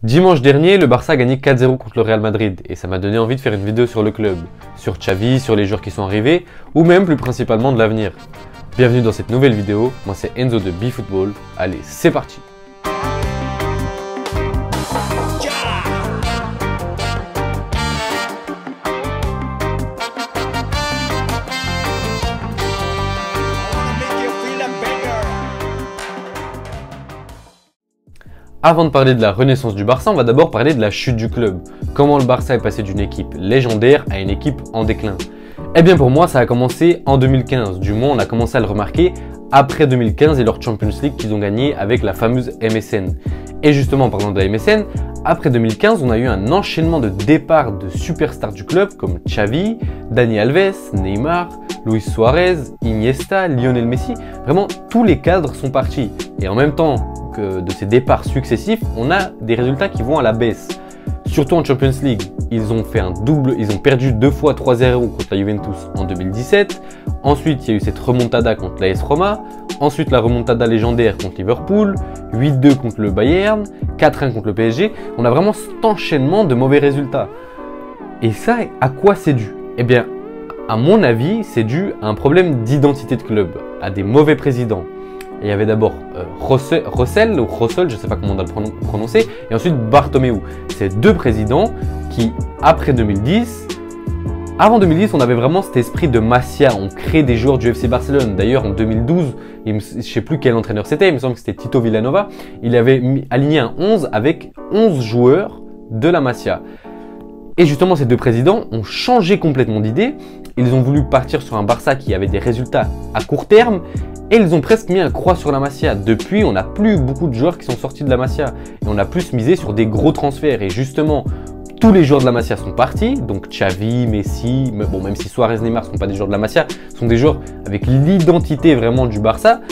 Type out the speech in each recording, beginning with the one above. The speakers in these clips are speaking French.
Dimanche dernier, le Barça a gagné 4-0 contre le Real Madrid et ça m'a donné envie de faire une vidéo sur le club, sur Xavi, sur les joueurs qui sont arrivés ou même plus principalement de l'avenir. Bienvenue dans cette nouvelle vidéo, moi c'est Enzo de BeFootball, allez c'est parti. Avant de parler de la renaissance du Barça, on va d'abord parler de la chute du club. Comment le Barça est passé d'une équipe légendaire à une équipe en déclin. Eh bien pour moi, ça a commencé en 2015. Du moins, on a commencé à le remarquer après 2015 et leur Champions League qu'ils ont gagné avec la fameuse MSN. Et justement, en parlant de la MSN, après 2015, on a eu un enchaînement de départs de superstars du club comme Xavi, Dani Alves, Neymar, Luis Suarez, Iniesta, Lionel Messi. Vraiment, tous les cadres sont partis. Et en même temps de ces départs successifs, on a des résultats qui vont à la baisse. Surtout en Champions League, ils ont fait un double, ils ont perdu 2 fois 3-0 contre la Juventus en 2017. Ensuite, il y a eu cette remontada contre l'AS Roma. Ensuite, la remontada légendaire contre Liverpool, 8-2 contre le Bayern, 4-1 contre le PSG. On a vraiment cet enchaînement de mauvais résultats. Et ça, à quoi c'est dû? Eh bien, à mon avis, c'est dû à un problème d'identité de club, à des mauvais présidents. Et il y avait d'abord Rosell, je ne sais pas comment on doit le prononcer, et ensuite Bartomeu. Ces deux présidents qui, après 2010, avant 2010, on avait vraiment cet esprit de Masia, on crée des joueurs du FC Barcelone. D'ailleurs, en 2012, je ne sais plus quel entraîneur c'était, il me semble que c'était Tito Vilanova, il avait aligné un 11 avec 11 joueurs de la Masia. Et justement, ces deux présidents ont changé complètement d'idée. Ils ont voulu partir sur un Barça qui avait des résultats à court terme et ils ont presque mis un croix sur la Masia. Depuis, on n'a plus beaucoup de joueurs qui sont sortis de la Masia et on a plus misé sur des gros transferts. Et justement, tous les joueurs de la Masia sont partis, donc Xavi, Messi, bon, même si Suarez, Neymar ne sont pas des joueurs de la Masia, sont des joueurs avec l'identité vraiment du Barça.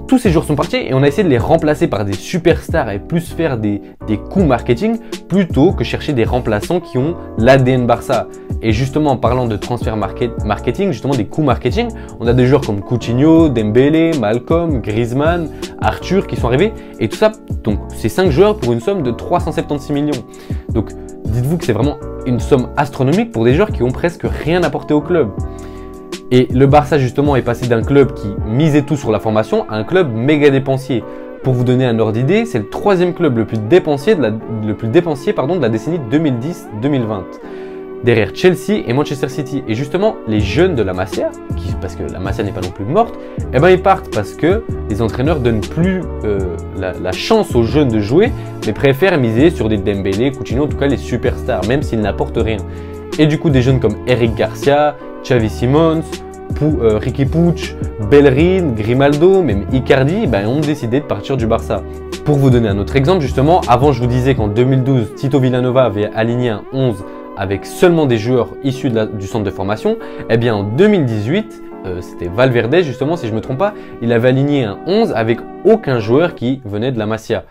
Tous ces joueurs sont partis et on a essayé de les remplacer par des superstars et plus faire des coups marketing plutôt que chercher des remplaçants qui ont l'ADN Barça. Et justement, en parlant de transfert marketing, justement des coups marketing, on a des joueurs comme Coutinho, Dembélé, Malcolm, Griezmann, Arthur qui sont arrivés. Et tout ça, donc ces 5 joueurs pour une somme de 376 millions. Donc dites-vous que c'est vraiment une somme astronomique pour des joueurs qui ont presque rien apporté au club. Et le Barça justement est passé d'un club qui misait tout sur la formation à un club méga dépensier. Pour vous donner un ordre d'idée, c'est le 3e club le plus dépensier de la décennie 2010-2020. Derrière Chelsea et Manchester City. Et justement, les jeunes de la Masia, parce que la Masia n'est pas non plus morte, eh ben ils partent parce que les entraîneurs ne donnent plus la chance aux jeunes de jouer, mais préfèrent miser sur des Dembélé, Coutinho, en tout cas les superstars, même s'ils n'apportent rien. Et du coup, des jeunes comme Eric Garcia, Xavi Simons, Riqui Puig, Bellerin, Grimaldo, même Icardi, ont décidé de partir du Barça. Pour vous donner un autre exemple, justement, avant je vous disais qu'en 2012, Tito Vilanova avait aligné un 11 avec seulement des joueurs issus du centre de formation. Eh bien en 2018, c'était Valverde justement, si je ne me trompe pas, il avait aligné un 11 avec aucun joueur qui venait de la Masia.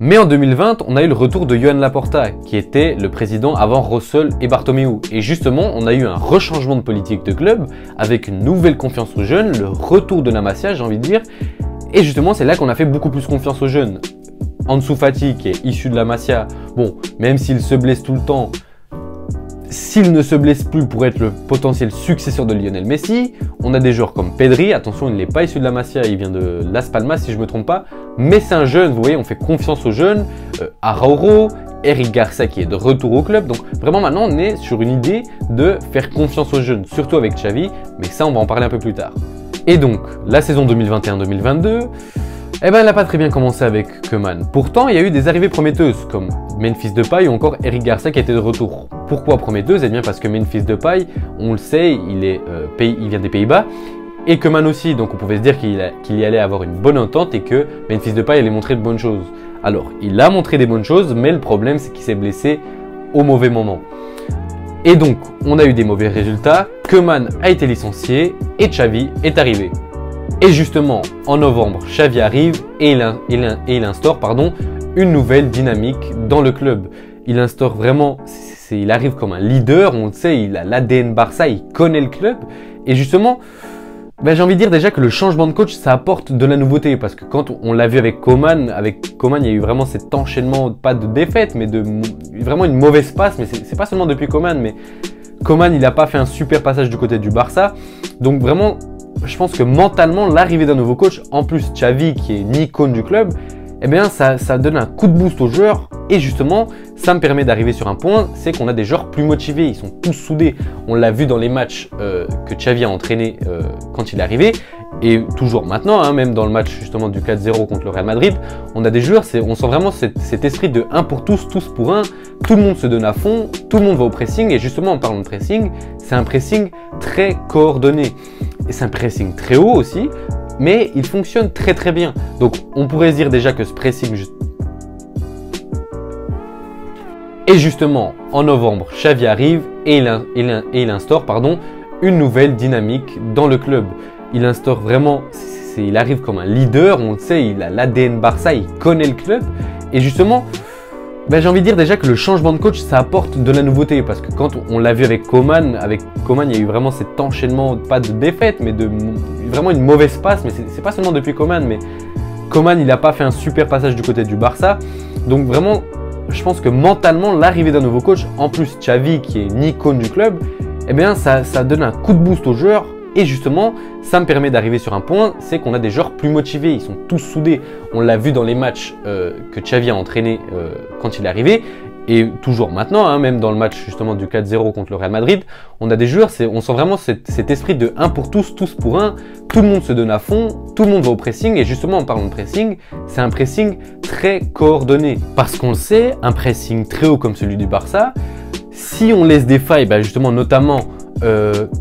Mais en 2020, on a eu le retour de Joan Laporta, qui était le président avant Rosell et Bartomeu. Et justement, on a eu un rechangement de politique de club, avec une nouvelle confiance aux jeunes, le retour de la Masia, j'ai envie de dire. Et justement, c'est là qu'on a fait beaucoup plus confiance aux jeunes. Ansu Fati, qui est issu de la Masia, bon, même s'il se blesse tout le temps, s'il ne se blesse plus pour être le potentiel successeur de Lionel Messi, on a des joueurs comme Pedri, attention il n'est pas issu de la Masia, il vient de Las Palmas si je ne me trompe pas, mais c'est un jeune, vous voyez, on fait confiance aux jeunes, Araujo, Eric Garcia qui est de retour au club, donc vraiment maintenant on est sur une idée de faire confiance aux jeunes, surtout avec Xavi, mais ça on va en parler un peu plus tard. Et donc, la saison 2021-2022, eh ben, elle n'a pas très bien commencé avec Koeman. Pourtant, il y a eu des arrivées prometteuses, comme Memphis Depay ou encore Eric Garcia qui était de retour. Pourquoi prometteuse? Eh bien parce que Memphis Depay, on le sait, il vient des Pays-Bas, et Koeman aussi, donc on pouvait se dire qu'il y allait avoir une bonne entente et que Memphis Depay allait montrer de bonnes choses. Alors, il a montré des bonnes choses, mais le problème c'est qu'il s'est blessé au mauvais moment. Et donc, on a eu des mauvais résultats, Koeman a été licencié et Xavi est arrivé. Et justement, en novembre, Xavi arrive et il instaure une nouvelle dynamique dans le club. Il instaure vraiment, il arrive comme un leader, on le sait, il a l'ADN Barça, il connaît le club. Et justement, Ben, j'ai envie de dire déjà que le changement de coach, ça apporte de la nouveauté. Parce que quand on l'a vu avec Coman, il y a eu vraiment cet enchaînement, pas de défaite, mais vraiment une mauvaise passe. Mais c'est pas seulement depuis Coman, mais Coman, il n'a pas fait un super passage du côté du Barça. Donc vraiment, je pense que mentalement, l'arrivée d'un nouveau coach, en plus Xavi, qui est une icône du club, eh bien, ça donne un coup de boost aux joueurs. Et justement, ça me permet d'arriver sur un point, c'est qu'on a des joueurs plus motivés, ils sont tous soudés. On l'a vu dans les matchs que Xavi a entraîné quand il est arrivé. Et toujours maintenant, hein, même dans le match justement du 4-0 contre le Real Madrid, on a des joueurs, on sent vraiment cet esprit de 1 pour tous, tous pour 1. Tout le monde se donne à fond, tout le monde va au pressing. Et justement, en parlant de pressing, c'est un pressing très coordonné. Et c'est un pressing très haut aussi, mais il fonctionne très très bien. Donc on pourrait se dire déjà que ce pressing... Et justement, en novembre, Xavi arrive et il instaure une nouvelle dynamique dans le club. Il instaure vraiment, il arrive comme un leader, on le sait, il a l'ADN Barça, il connaît le club. Et justement, ben, j'ai envie de dire déjà que le changement de coach, ça apporte de la nouveauté. Parce que quand on l'a vu avec Coman, il y a eu vraiment cet enchaînement, pas de défaite, mais vraiment une mauvaise passe. Mais c'est pas seulement depuis Coman, mais Coman, il n'a pas fait un super passage du côté du Barça. Donc vraiment, je pense que mentalement, l'arrivée d'un nouveau coach, en plus Xavi, qui est une icône du club, eh bien, ça donne un coup de boost aux joueurs. Et justement, ça me permet d'arriver sur un point, c'est qu'on a des joueurs plus motivés, ils sont tous soudés. On l'a vu dans les matchs que Xavi a entraîné quand il est arrivé. Et toujours maintenant, hein, même dans le match justement du 4-0 contre le Real Madrid, on a des joueurs, on sent vraiment cet esprit de 1 pour tous, tous pour 1. Tout le monde se donne à fond, tout le monde va au pressing. Et justement, en parlant de pressing, c'est un pressing très coordonné. Parce qu'on le sait, un pressing très haut comme celui du Barça, si on laisse des failles, bah justement notamment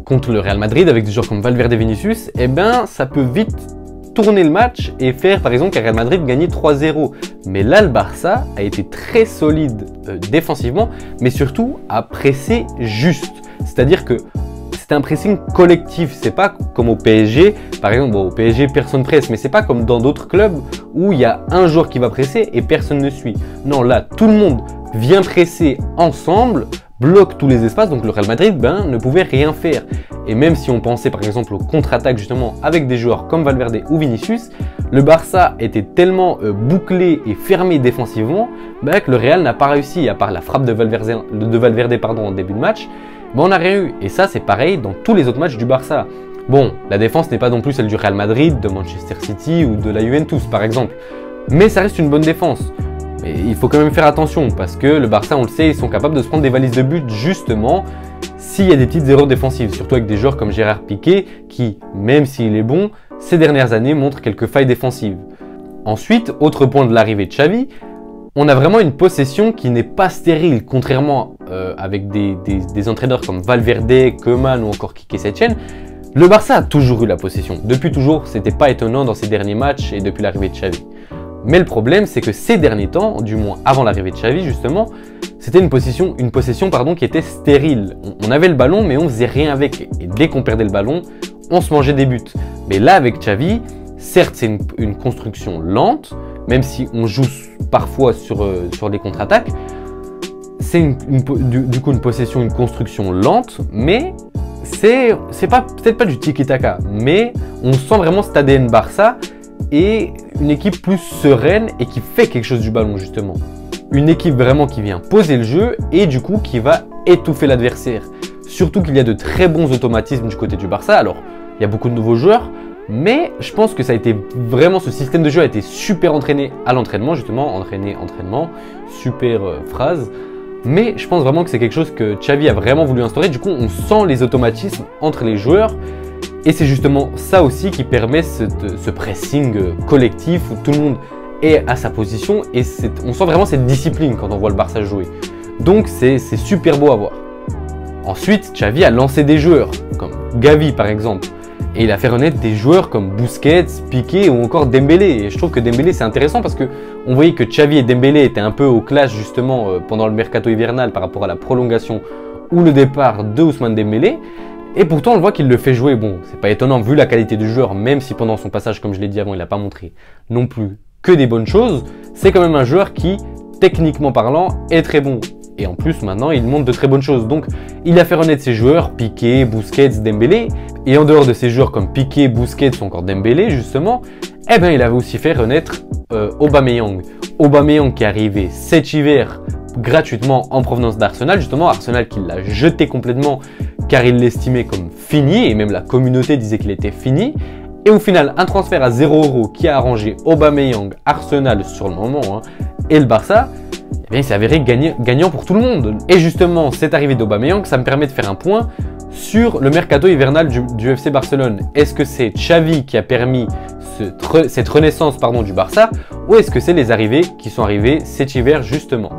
contre le Real Madrid avec des joueurs comme Valverde et Vinicius, eh ben, ça peut vite tourner le match et faire par exemple qu'un Real Madrid gagne 3-0. Mais là, le Barça a été très solide défensivement, mais surtout a pressé juste. C'est-à-dire que c'était un pressing collectif. C'est pas comme au PSG. Par exemple, bon, au PSG, personne presse, mais c'est pas comme dans d'autres clubs où il y a un joueur qui va presser et personne ne suit. Non, là, tout le monde vient presser ensemble, bloque tous les espaces, donc le Real Madrid ne pouvait rien faire. Et même si on pensait par exemple aux contre-attaques justement avec des joueurs comme Valverde ou Vinicius, le Barça était tellement bouclé et fermé défensivement que le Real n'a pas réussi, à part la frappe de Valverde en début de match, on n'a rien eu. Et ça c'est pareil dans tous les autres matchs du Barça. Bon, la défense n'est pas non plus celle du Real Madrid, de Manchester City ou de la Juventus par exemple, mais ça reste une bonne défense. Mais il faut quand même faire attention parce que le Barça, on le sait, ils sont capables de se prendre des valises de but justement s'il y a des petites erreurs défensives, surtout avec des joueurs comme Gérard Piqué qui, même s'il est bon, ces dernières années montrent quelques failles défensives. Ensuite, autre point de l'arrivée de Xavi, on a vraiment une possession qui n'est pas stérile, contrairement avec des entraîneurs comme Valverde, Koeman ou encore Quique Setien. Le Barça a toujours eu la possession. Depuis toujours, c'était pas étonnant dans ces derniers matchs et depuis l'arrivée de Xavi. Mais le problème, c'est que ces derniers temps, du moins avant l'arrivée de Xavi justement, c'était une possession qui était stérile. On avait le ballon, mais on faisait rien avec. Et dès qu'on perdait le ballon, on se mangeait des buts. Mais là, avec Xavi, certes, c'est une construction lente, même si on joue parfois sur des contre-attaques. C'est du coup une possession, une construction lente, mais c'est peut-être pas du tiki-taka, mais on sent vraiment cet ADN Barça et une équipe plus sereine et qui fait quelque chose du ballon justement. Une équipe vraiment qui vient poser le jeu et du coup qui va étouffer l'adversaire. Surtout qu'il y a de très bons automatismes du côté du Barça. Alors, il y a beaucoup de nouveaux joueurs, mais je pense que ça a été vraiment, ce système de jeu a été super entraîné à l'entraînement justement, entraînement, super phrase. Mais je pense vraiment que c'est quelque chose que Xavi a vraiment voulu instaurer. Du coup, on sent les automatismes entre les joueurs. Et c'est justement ça aussi qui permet ce pressing collectif où tout le monde est à sa position. Et on sent vraiment cette discipline quand on voit le Barça jouer. Donc c'est super beau à voir. Ensuite, Xavi a lancé des joueurs comme Gavi par exemple. Et il a fait renaître des joueurs comme Busquets, Piqué ou encore Dembélé. Et je trouve que Dembélé c'est intéressant parce qu'on voyait que Xavi et Dembélé étaient un peu au clash justement pendant le mercato hivernal par rapport à la prolongation ou le départ de Ousmane Dembélé. Et pourtant on le voit qu'il le fait jouer. Bon, c'est pas étonnant vu la qualité du joueur, même si pendant son passage, comme je l'ai dit avant, il n'a pas montré non plus que des bonnes choses. C'est quand même un joueur qui, techniquement parlant, est très bon. Et en plus maintenant il montre de très bonnes choses. Donc il a fait renaître ses joueurs, Piqué, Busquets, Dembélé. Et en dehors de ces joueurs comme Piqué, Busquets ou encore Dembélé justement, eh ben il avait aussi fait renaître Aubameyang. Aubameyang qui est arrivé cet hiver gratuitement en provenance d'Arsenal, justement Arsenal qui l'a jeté complètement car il l'estimait comme fini et même la communauté disait qu'il était fini. Et au final, un transfert à 0 € qui a arrangé Aubameyang, Arsenal sur le moment et le Barça, eh bien, il s'est avéré gagnant pour tout le monde. Et justement, cette arrivée d'Aubameyang, ça me permet de faire un point sur le mercato hivernal du FC Barcelone. Est-ce que c'est Xavi qui a permis cette renaissance du Barça ou est-ce que c'est les arrivées qui sont arrivées cet hiver justement?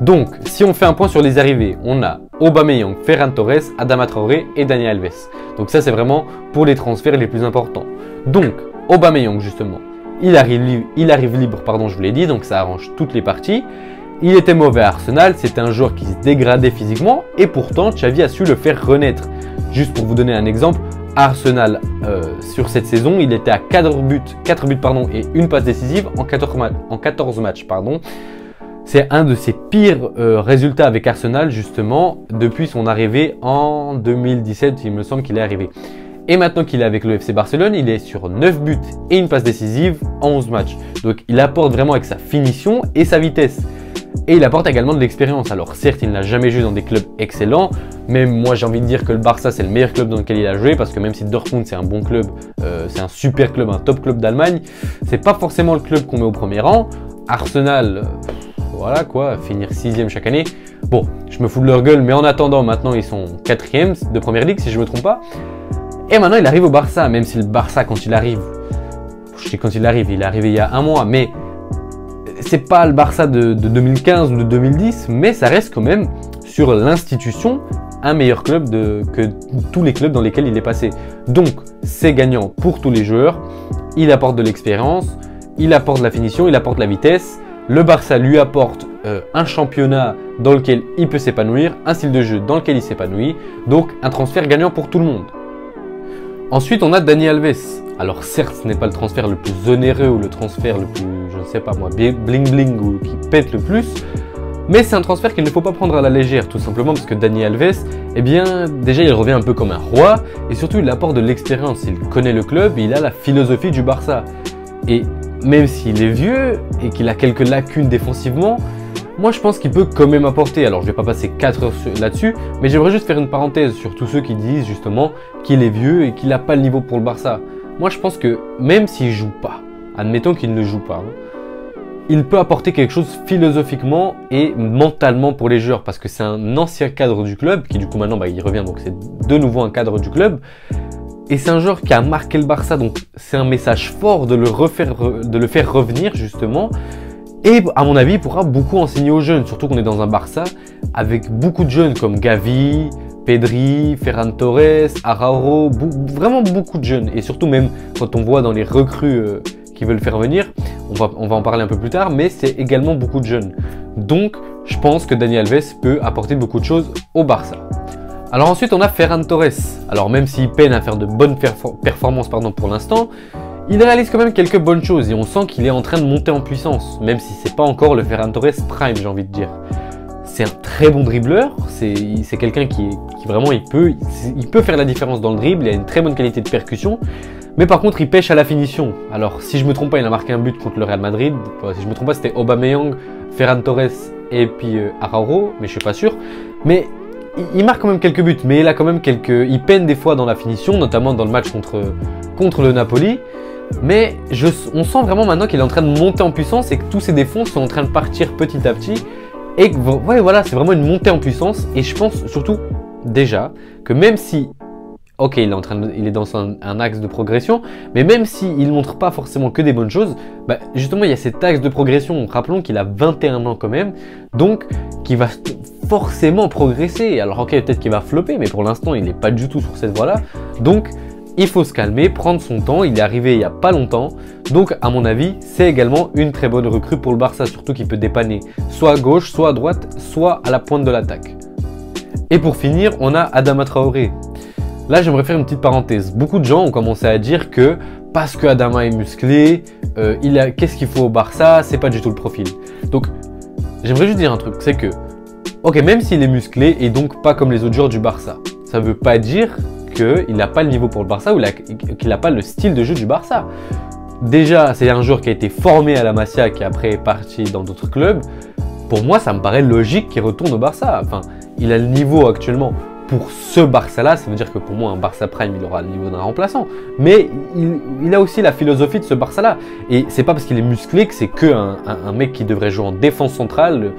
Donc, si on fait un point sur les arrivées, on a Aubameyang, Ferran Torres, Adama Traoré et Dani Alves. Donc ça, c'est vraiment pour les transferts les plus importants. Donc, Aubameyang, justement, il arrive libre, je vous l'ai dit, donc ça arrange toutes les parties. Il était mauvais à Arsenal, c'était un joueur qui se dégradait physiquement et pourtant, Xavi a su le faire renaître. Juste pour vous donner un exemple, Arsenal, sur cette saison, il était à 4 buts et une passe décisive en 14 matchs. C'est un de ses pires résultats avec Arsenal justement depuis son arrivée en 2017, il me semble qu'il est arrivé. Et maintenant qu'il est avec le FC Barcelone, il est sur 9 buts et une passe décisive en 11 matchs. Donc il apporte vraiment avec sa finition et sa vitesse. Et il apporte également de l'expérience. Alors certes, il n'a jamais joué dans des clubs excellents, mais moi j'ai envie de dire que le Barça c'est le meilleur club dans lequel il a joué parce que même si Dortmund c'est un bon club, c'est un super club, un top club d'Allemagne, c'est pas forcément le club qu'on met au premier rang. Arsenal... voilà quoi, finir 6e chaque année. Bon, je me fous de leur gueule, mais en attendant, maintenant ils sont 4e de Première Ligue si je ne me trompe pas. Et maintenant il arrive au Barça, même si le Barça quand il arrive, je dis quand il est arrivé il y a un mois, mais c'est pas le Barça de 2015 ou de 2010, mais ça reste quand même sur l'institution un meilleur club que tous les clubs dans lesquels il est passé. Donc c'est gagnant pour tous les joueurs, il apporte de l'expérience, il apporte de la finition, il apporte de la vitesse. Le Barça lui apporte un championnat dans lequel il peut s'épanouir, un style de jeu dans lequel il s'épanouit, donc un transfert gagnant pour tout le monde. Ensuite, on a Dani Alves. Alors certes, ce n'est pas le transfert le plus onéreux ou le transfert le plus, je ne sais pas moi, bling bling ou qui pète le plus, mais c'est un transfert qu'il ne faut pas prendre à la légère, tout simplement parce que Dani Alves, eh bien, déjà il revient un peu comme un roi, et surtout il apporte de l'expérience, il connaît le club, et il a la philosophie du Barça. Et même s'il est vieux et qu'il a quelques lacunes défensivement, moi je pense qu'il peut quand même apporter. Alors je vais pas passer 4 heures là-dessus, mais j'aimerais juste faire une parenthèse sur tous ceux qui disent justement qu'il est vieux et qu'il n'a pas le niveau pour le Barça. Moi je pense que même s'il joue pas, admettons qu'il ne joue pas, il peut apporter quelque chose philosophiquement et mentalement pour les joueurs parce que c'est un ancien cadre du club qui du coup maintenant il revient, donc c'est de nouveau un cadre du club. Et c'est un joueur qui a marqué le Barça, donc c'est un message fort de le faire revenir justement. Et à mon avis, il pourra beaucoup enseigner aux jeunes, surtout qu'on est dans un Barça avec beaucoup de jeunes comme Gavi, Pedri, Ferran Torres, Araujo, vraiment beaucoup de jeunes. Et surtout même quand on voit dans les recrues qui veulent faire venir, on va en parler un peu plus tard, mais c'est également beaucoup de jeunes. Donc je pense que Dani Alves peut apporter beaucoup de choses au Barça. Alors ensuite on a Ferran Torres. Alors même s'il peine à faire de bonnes performances pour l'instant, il réalise quand même quelques bonnes choses et on sent qu'il est en train de monter en puissance, même si c'est pas encore le Ferran Torres prime, j'ai envie de dire. C'est un très bon dribbleur, c'est quelqu'un qui vraiment il peut faire la différence dans le dribble, il a une très bonne qualité de percussion, mais par contre il pêche à la finition. Alors si je me trompe pas, il a marqué un but contre le Real Madrid, si je me trompe pas c'était Aubameyang, Ferran Torres et puis Araujo, mais je suis pas sûr. Mais il marque quand même quelques buts, mais il a quand même il peine des fois dans la finition, notamment dans le match contre le Napoli. Mais on sent vraiment maintenant qu'il est en train de monter en puissance et que tous ses défauts sont en train de partir petit à petit. Et ouais, voilà, c'est vraiment une montée en puissance. Et je pense surtout déjà que même si, ok, il est dans un axe de progression, mais même s'il ne montre pas forcément que des bonnes choses, bah justement il y a cet axe de progression. Rappelons qu'il a 21 ans quand même, donc qu'il va forcément progresser. Alors ok, peut-être qu'il va flopper, mais pour l'instant il n'est pas du tout sur cette voie-là. Donc il faut se calmer, prendre son temps, il est arrivé il n'y a pas longtemps, donc à mon avis c'est également une très bonne recrue pour le Barça, surtout qu'il peut dépanner soit à gauche, soit à droite, soit à la pointe de l'attaque. Et pour finir, on a Adama Traoré. Là j'aimerais faire une petite parenthèse, beaucoup de gens ont commencé à dire que parce que Adama est musclé, qu'est-ce qu'il faut au Barça, c'est pas du tout le profil. Donc j'aimerais juste dire un truc, c'est que, ok, même s'il est musclé et donc pas comme les autres joueurs du Barça, ça veut pas dire qu'il n'a pas le niveau pour le Barça ou qu'il n'a pas le style de jeu du Barça. Déjà, c'est un joueur qui a été formé à la Masia, qui après est parti dans d'autres clubs. Pour moi, ça me paraît logique qu'il retourne au Barça. Enfin, il a le niveau actuellement pour ce Barça-là. Ça veut dire que pour moi, un Barça Prime, il aura le niveau d'un remplaçant. Mais il a aussi la philosophie de ce Barça-là. Et c'est pas parce qu'il est musclé que c'est qu'un mec qui devrait jouer en défense centrale.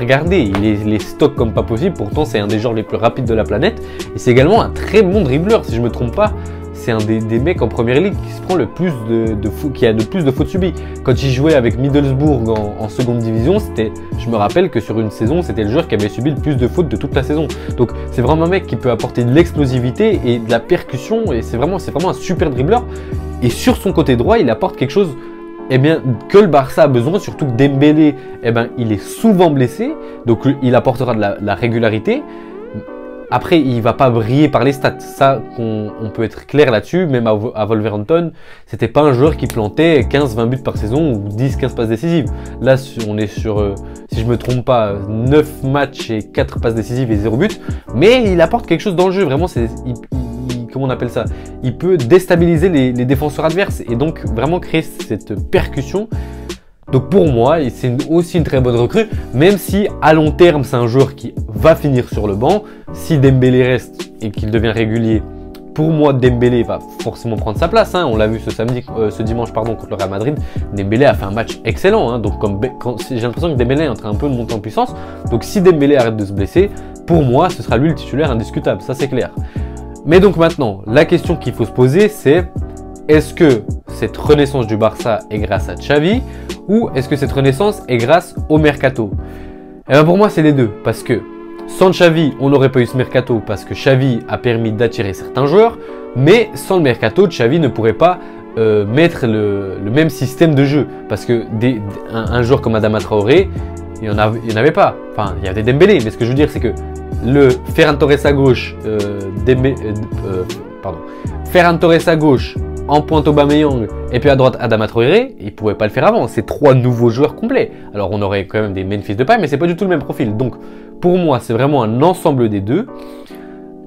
Regardez, il est stock comme pas possible. Pourtant, c'est un des joueurs les plus rapides de la planète. Et c'est également un très bon dribbleur, si je me trompe pas. C'est un des mecs en première ligue qui se prend le plus qui a le plus de fautes subies. Quand il jouait avec Middlesbrough en seconde division, je me rappelle que sur une saison, c'était le joueur qui avait subi le plus de fautes de toute la saison. Donc c'est vraiment un mec qui peut apporter de l'explosivité et de la percussion, et c'est vraiment un super dribbleur. Et sur son côté droit, il apporte quelque chose que le Barça a besoin, surtout que Dembélé, il est souvent blessé, donc il apportera de la régularité. Après, il va pas briller par les stats. Ça, on peut être clair là-dessus. Même à Wolverhampton, c'était pas un joueur qui plantait 15-20 buts par saison ou 10-15 passes décisives. Là, on est sur, si je me trompe pas, 9 matchs et 4 passes décisives et 0 but. Mais il apporte quelque chose dans le jeu. Vraiment, comment on appelle ça? Il peut déstabiliser les défenseurs adverses et donc vraiment créer cette percussion. Donc pour moi, c'est aussi une très bonne recrue, même si à long terme, c'est un joueur qui va finir sur le banc. Si Dembélé reste et qu'il devient régulier, pour moi, Dembélé va forcément prendre sa place. On l'a vu ce dimanche contre le Real Madrid. Dembélé a fait un match excellent. Donc j'ai l'impression que Dembélé est en train un peu de monter en puissance. Donc si Dembélé arrête de se blesser, pour moi, ce sera lui le titulaire indiscutable. Ça, c'est clair. Mais donc maintenant, la question qu'il faut se poser, c'est est-ce que cette renaissance du Barça est grâce à Xavi ou est-ce que cette renaissance est grâce au mercato? Pour moi, c'est les deux. Parce que sans Xavi, on n'aurait pas eu ce mercato parce que Xavi a permis d'attirer certains joueurs. Mais sans le mercato, Xavi ne pourrait pas mettre le même système de jeu. Parce que un joueur comme Adama Traoré, il n'y en avait pas. Enfin, il y avait Dembélé. Mais ce que je veux dire, c'est que le Ferran Torres à gauche, Ferran Torres à gauche, en pointe Aubameyang et puis à droite Adama Traoré, il ne pouvait pas le faire avant. C'est 3 nouveaux joueurs complets. Alors on aurait quand même des Memphis Depay, mais c'est pas du tout le même profil. Donc pour moi, c'est vraiment un ensemble des deux.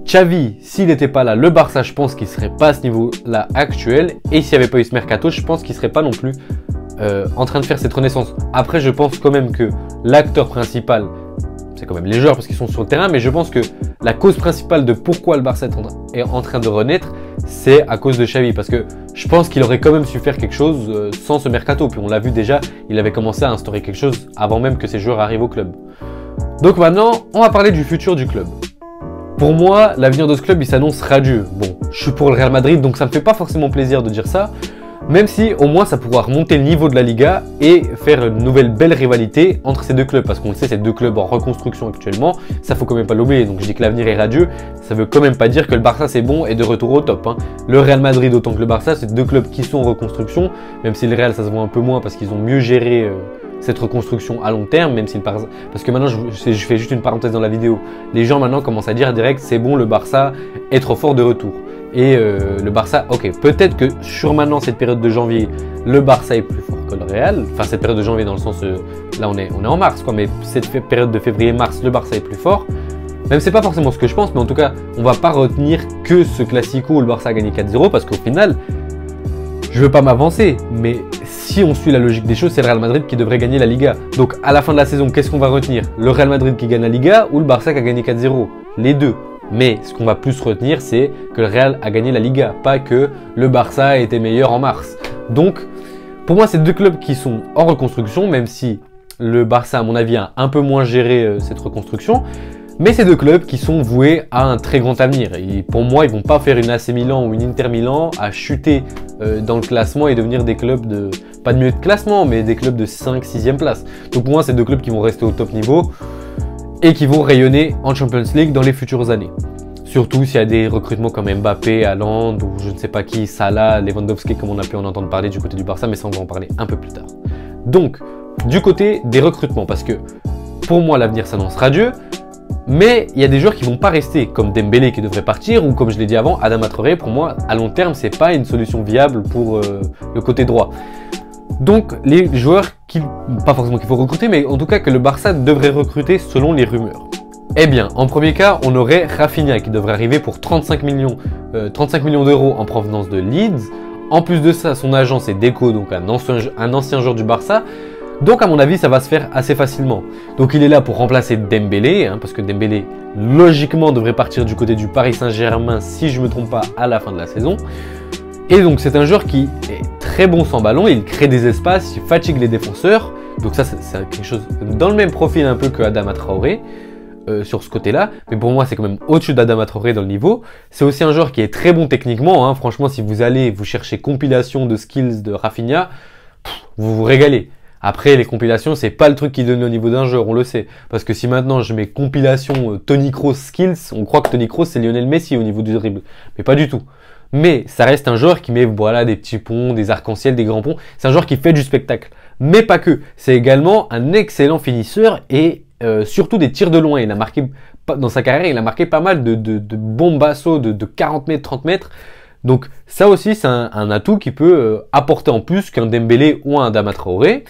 Xavi, s'il n'était pas là, le Barça, je pense qu'il ne serait pas à ce niveau-là actuel. Et s'il n'y avait pas eu ce mercato, je pense qu'il ne serait pas non plus en train de faire cette renaissance. Après, je pense quand même que l'acteur principal, c'est quand même les joueurs parce qu'ils sont sur le terrain, mais je pense que la cause principale de pourquoi le Barça est en train de renaître, c'est à cause de Xavi. Parce que je pense qu'il aurait quand même su faire quelque chose sans ce mercato. Puis on l'a vu déjà, il avait commencé à instaurer quelque chose avant même que ces joueurs arrivent au club. Donc maintenant, on va parler du futur du club. Pour moi, l'avenir de ce club, il s'annonce radieux. Bon, je suis pour le Real Madrid, donc ça me fait pas forcément plaisir de dire ça. Même si au moins ça pourra remonter le niveau de la Liga et faire une nouvelle belle rivalité entre ces deux clubs. Parce qu'on le sait, c'est deux clubs en reconstruction actuellement. Ça faut quand même pas l'oublier. Donc je dis que l'avenir est radieux. Ça veut quand même pas dire que le Barça c'est bon et de retour au top. Le Real Madrid autant que le Barça, c'est deux clubs qui sont en reconstruction. Même si le Real ça se voit un peu moins parce qu'ils ont mieux géré cette reconstruction à long terme. Même si le Barça... Parce que maintenant je fais juste une parenthèse dans la vidéo. Les gens maintenant commencent à dire direct c'est bon, le Barça est trop fort de retour. Et le Barça, ok, peut-être que sur maintenant cette période de janvier, le Barça est plus fort que le Real. Enfin cette période de janvier dans le sens, là on est en mars quoi, mais cette période de février-mars, le Barça est plus fort. Même c'est pas forcément ce que je pense, mais en tout cas, on va pas retenir que ce classico où le Barça a gagné 4-0 parce qu'au final, je veux pas m'avancer, mais si on suit la logique des choses, c'est le Real Madrid qui devrait gagner la Liga. Donc à la fin de la saison, qu'est-ce qu'on va retenir? Le Real Madrid qui gagne la Liga ou le Barça qui a gagné 4-0? Les deux. Mais ce qu'on va plus retenir, c'est que le Real a gagné la Liga, pas que le Barça était meilleur en mars. Donc, pour moi, c'est deux clubs qui sont en reconstruction, même si le Barça, à mon avis, a un peu moins géré cette reconstruction. Mais c'est deux clubs qui sont voués à un très grand avenir. Et pour moi, ils vont pas faire une AC Milan ou une Inter Milan à chuter dans le classement et devenir des clubs de, pas de milieu de classement, mais des clubs de 5-6e place. Donc pour moi, c'est deux clubs qui vont rester au top niveau et qui vont rayonner en Champions League dans les futures années. Surtout s'il y a des recrutements comme Mbappé, Haaland ou je ne sais pas qui, Salah, Lewandowski comme on a pu en entendre parler du côté du Barça, mais ça on va en parler un peu plus tard. Donc, du côté des recrutements, parce que pour moi l'avenir s'annonce radieux, mais il y a des joueurs qui vont pas rester, comme Dembélé qui devrait partir, ou comme je l'ai dit avant, Adama Traoré, pour moi à long terme c'est pas une solution viable pour le côté droit. Donc les joueurs, pas forcément qu'il faut recruter, mais en tout cas que le Barça devrait recruter selon les rumeurs. Eh bien, en premier cas, on aurait Rafinha qui devrait arriver pour 35 millions d'euros en provenance de Leeds. En plus de ça, son agent c'est Deco, donc un ancien joueur du Barça. Donc à mon avis, ça va se faire assez facilement. Donc il est là pour remplacer Dembélé, parce que Dembélé, logiquement, devrait partir du côté du Paris Saint-Germain, si je ne me trompe pas, à la fin de la saison. Et donc c'est un joueur qui est très bon sans ballon, il crée des espaces, il fatigue les défenseurs. Donc ça, c'est quelque chose dans le même profil un peu que Adama Traoré. Sur ce côté-là, mais pour moi c'est quand même au-dessus d'Adama Traoré dans le niveau. C'est aussi un joueur qui est très bon techniquement, franchement si vous allez vous chercher compilation de skills de Rafinha, vous vous régalez. Après les compilations c'est pas le truc qui donne le niveau d'un joueur, on le sait, parce que si maintenant je mets compilation Toni Kroos skills, on croit que Toni Kroos c'est Lionel Messi au niveau du dribble, mais pas du tout. Mais ça reste un joueur qui met voilà, des petits ponts, des arcs-en-ciel, des grands ponts, c'est un joueur qui fait du spectacle, mais pas que, c'est également un excellent finisseur et surtout des tirs de loin. Il a marqué, dans sa carrière, il a marqué pas mal de bons bassos de 40 mètres, 30 mètres. Donc ça aussi, c'est un atout qui peut apporter en plus qu'un Dembélé ou un Adama Traoré.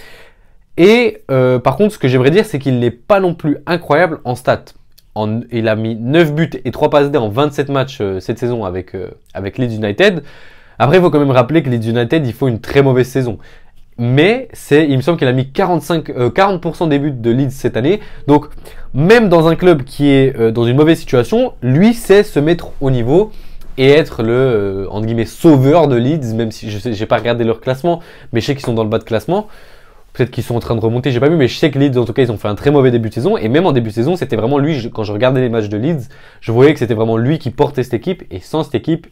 Et par contre, ce que j'aimerais dire, c'est qu'il n'est pas non plus incroyable en stats. Il a mis 9 buts et 3 passes D en 27 matchs cette saison avec Leeds United. Après, il faut quand même rappeler que Leeds United, il faut une très mauvaise saison. Mais il me semble qu'il a mis 40% des buts de Leeds cette année. Donc, même dans un club qui est dans une mauvaise situation, lui sait se mettre au niveau et être le, entre guillemets, sauveur de Leeds, même si je n'ai pas regardé leur classement, mais je sais qu'ils sont dans le bas de classement. Peut-être qu'ils sont en train de remonter, j'ai pas vu, mais je sais que Leeds, en tout cas, ils ont fait un très mauvais début de saison. Et même en début de saison, c'était vraiment lui, quand je regardais les matchs de Leeds, je voyais que c'était vraiment lui qui portait cette équipe. Et sans cette équipe,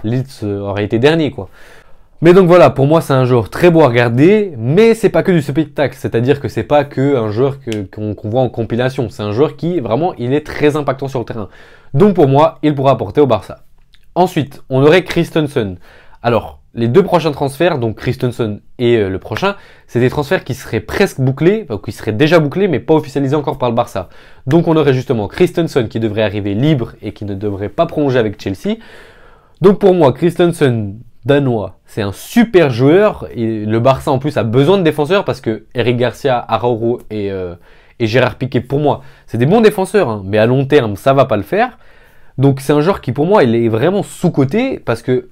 Leeds aurait été dernier, quoi. Mais donc voilà, pour moi c'est un joueur très beau à regarder, mais c'est pas que du spectacle, c'est-à-dire que c'est pas que un joueur qu'on voit en compilation, c'est un joueur qui vraiment il est très impactant sur le terrain. Donc pour moi, il pourra apporter au Barça. Ensuite, on aurait Christensen. Alors, les deux prochains transferts, donc Christensen et le prochain, c'est des transferts qui seraient presque bouclés, enfin qui seraient déjà bouclés, mais pas officialisés encore par le Barça. Donc on aurait justement Christensen qui devrait arriver libre et qui ne devrait pas prolonger avec Chelsea. Donc pour moi, Christensen, danois, c'est un super joueur et le Barça en plus a besoin de défenseurs parce que Eric Garcia, Araujo et Gérard Piqué pour moi c'est des bons défenseurs mais à long terme ça va pas le faire. Donc c'est un joueur qui pour moi il est vraiment sous-coté parce que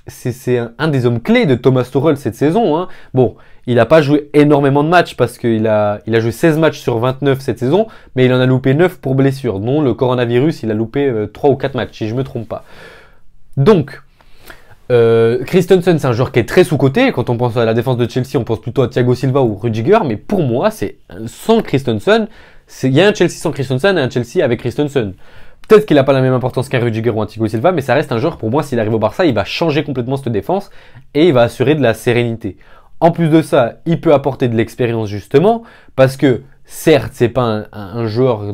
c'est un des hommes clés de Thomas Tuchel cette saison. Bon, il n'a pas joué énormément de matchs parce qu'il a joué 16 matchs sur 29 cette saison, mais il en a loupé 9 pour blessure, dont le coronavirus, il a loupé 3 ou 4 matchs si je me trompe pas. Donc Christensen, c'est un joueur qui est très sous-coté. Quand on pense à la défense de Chelsea, on pense plutôt à Thiago Silva ou Rudiger. Mais pour moi, c'est sans Christensen, il y a un Chelsea sans Christensen et un Chelsea avec Christensen. Peut-être qu'il n'a pas la même importance qu'un Rudiger ou un Thiago Silva, mais ça reste un joueur, pour moi, s'il arrive au Barça, il va changer complètement cette défense et il va assurer de la sérénité. En plus de ça, il peut apporter de l'expérience justement, parce que certes, c'est pas un joueur,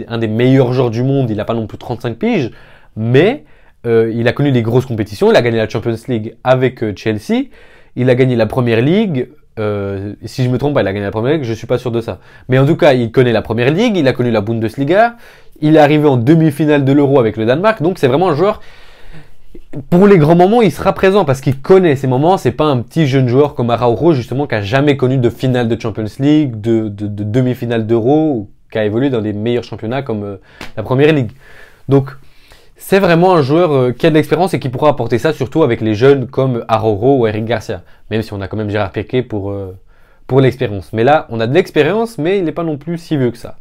un des meilleurs joueurs du monde, il n'a pas non plus 35 piges, mais il a connu les grosses compétitions, il a gagné la Champions League avec Chelsea, il a gagné la Première Ligue, si je me trompe pas, il a gagné la Première Ligue, je suis pas sûr de ça. Mais en tout cas, il connaît la Première Ligue, il a connu la Bundesliga, il est arrivé en demi-finale de l'Euro avec le Danemark, donc c'est vraiment un joueur, pour les grands moments, il sera présent parce qu'il connaît ces moments, c'est pas un petit jeune joueur comme Araujo justement qui a jamais connu de finale de Champions League, de demi-finale d'Euro, ou qui a évolué dans les meilleurs championnats comme la Première Ligue. Donc, c'est vraiment un joueur qui a de l'expérience et qui pourra apporter ça, surtout avec les jeunes comme Araujo ou Eric Garcia. Même si on a quand même Gérard Piqué pour l'expérience. Mais là, on a de l'expérience, mais il n'est pas non plus si vieux que ça.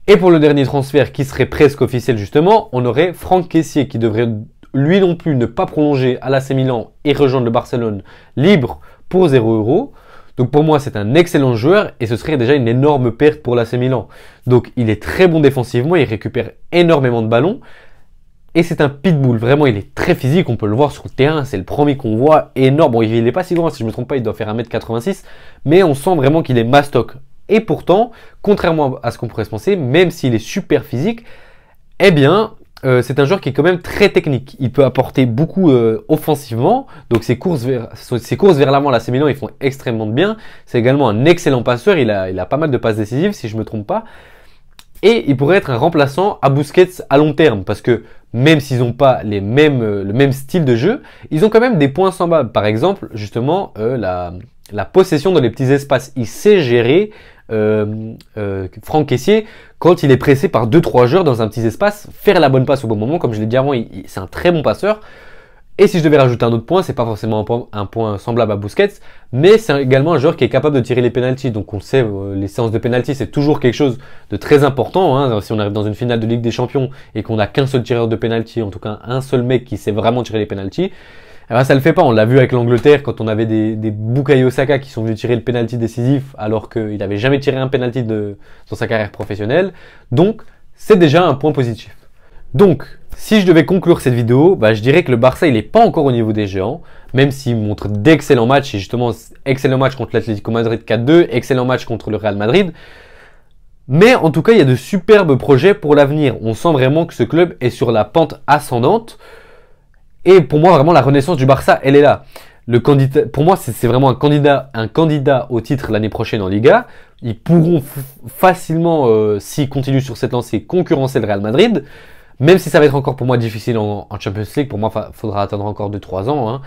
Et pour le dernier transfert qui serait presque officiel justement, on aurait Franck Kessié qui devrait lui non plus ne pas prolonger à l'AC Milan et rejoindre le Barcelone libre pour 0 €. Donc pour moi, c'est un excellent joueur et ce serait déjà une énorme perte pour l'AC Milan. Donc il est très bon défensivement, il récupère énormément de ballons. Et c'est un pitbull, vraiment il est très physique, on peut le voir sur le terrain, c'est le premier qu'on voit, énorme. Bon, il n'est pas si grand, si je ne me trompe pas, il doit faire 1m86, mais on sent vraiment qu'il est mastoc. Et pourtant, contrairement à ce qu'on pourrait se penser, même s'il est super physique, eh bien, c'est un joueur qui est quand même très technique. Il peut apporter beaucoup offensivement, donc ses courses vers l'avant, l'AC Milan, ils font extrêmement bien. C'est également un excellent passeur, il a pas mal de passes décisives, si je ne me trompe pas. Et il pourrait être un remplaçant à Busquets à long terme, parce que même s'ils n'ont pas le même style de jeu, ils ont quand même des points semblables. Par exemple, justement, la possession dans les petits espaces. Il sait gérer Franck Kessié, quand il est pressé par 2-3 joueurs dans un petit espace, faire la bonne passe au bon moment. Comme je l'ai dit avant, c'est un très bon passeur. Et si je devais rajouter un autre point, c'est pas forcément un point semblable à Busquets, mais c'est également un joueur qui est capable de tirer les pénaltys. Donc on le sait, les séances de pénaltys, c'est toujours quelque chose de très important. Hein. Si on arrive dans une finale de Ligue des Champions et qu'on n'a qu'un seul tireur de pénalty, en tout cas un seul mec qui sait vraiment tirer les pénaltys, eh ben ça le fait pas. On l'a vu avec l'Angleterre quand on avait des Bukayo Saka qui sont venus tirer le pénalty décisif alors qu'il n'avait jamais tiré un pénalty dans sa carrière professionnelle. Donc c'est déjà un point positif. Donc, si je devais conclure cette vidéo, je dirais que le Barça, il n'est pas encore au niveau des géants, même s'il montre d'excellents matchs, et justement, excellent match contre l'Atlético Madrid 4-2, excellent match contre le Real Madrid. Mais en tout cas, il y a de superbes projets pour l'avenir. On sent vraiment que ce club est sur la pente ascendante. Et pour moi, vraiment, la renaissance du Barça, elle est là. Le candidat, pour moi, c'est vraiment un candidat au titre l'année prochaine en Liga. Ils pourront facilement, s'ils continuent sur cette lancée, concurrencer le Real Madrid. Même si ça va être encore pour moi difficile en Champions League, pour moi, il faudra attendre encore 2-3 ans. Hein.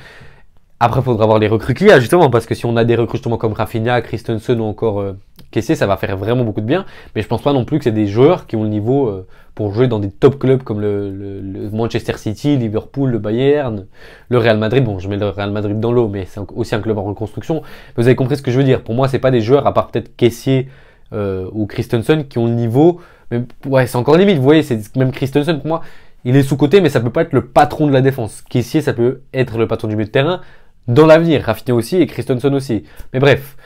Après, il faudra voir les recrues qu'il y a, justement, parce que si on a des recrues justement comme Rafinha, Christensen ou encore Kessié, ça va faire vraiment beaucoup de bien. Mais je pense pas non plus que c'est des joueurs qui ont le niveau pour jouer dans des top clubs comme le Manchester City, Liverpool, le Bayern, le Real Madrid. Bon, je mets le Real Madrid dans l'eau, mais c'est aussi un club en reconstruction. Mais vous avez compris ce que je veux dire. Pour moi, c'est pas des joueurs, à part peut-être Kessié ou Christensen, qui ont le niveau. Mais ouais, c'est encore limite. Vous voyez, c'est même Christensen pour moi, il est sous-coté, mais ça peut pas être le patron de la défense. Kessié, ça peut être le patron du milieu de terrain dans l'avenir. Rafinha aussi et Christensen aussi. Mais bref.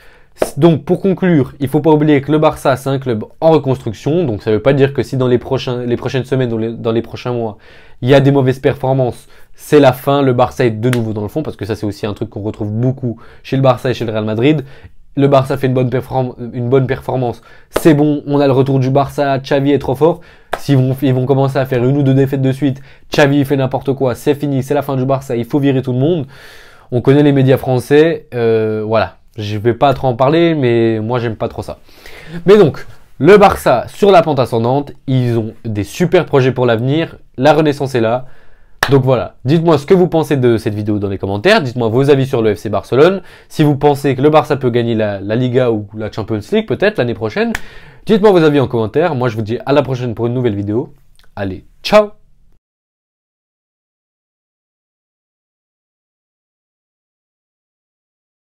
Donc pour conclure, il faut pas oublier que le Barça, c'est un club en reconstruction. Donc ça veut pas dire que si dans les prochaines semaines, dans les prochains mois, il y a des mauvaises performances, c'est la fin. Le Barça est de nouveau dans le fond, parce que ça c'est aussi un truc qu'on retrouve beaucoup chez le Barça et chez le Real Madrid. Le Barça fait une bonne performance, c'est bon, on a le retour du Barça, Xavi est trop fort. S'ils vont commencer à faire une ou deux défaites de suite, Xavi fait n'importe quoi, c'est fini, c'est la fin du Barça, il faut virer tout le monde. On connaît les médias français, voilà. Je vais pas trop en parler, mais moi j'aime pas trop ça. Mais donc, le Barça sur la pente ascendante, ils ont des super projets pour l'avenir, la renaissance est là. Donc voilà, dites-moi ce que vous pensez de cette vidéo dans les commentaires, dites-moi vos avis sur le FC Barcelone, si vous pensez que le Barça peut gagner la Liga ou la Champions League peut-être l'année prochaine, dites-moi vos avis en commentaire, moi je vous dis à la prochaine pour une nouvelle vidéo, allez, ciao!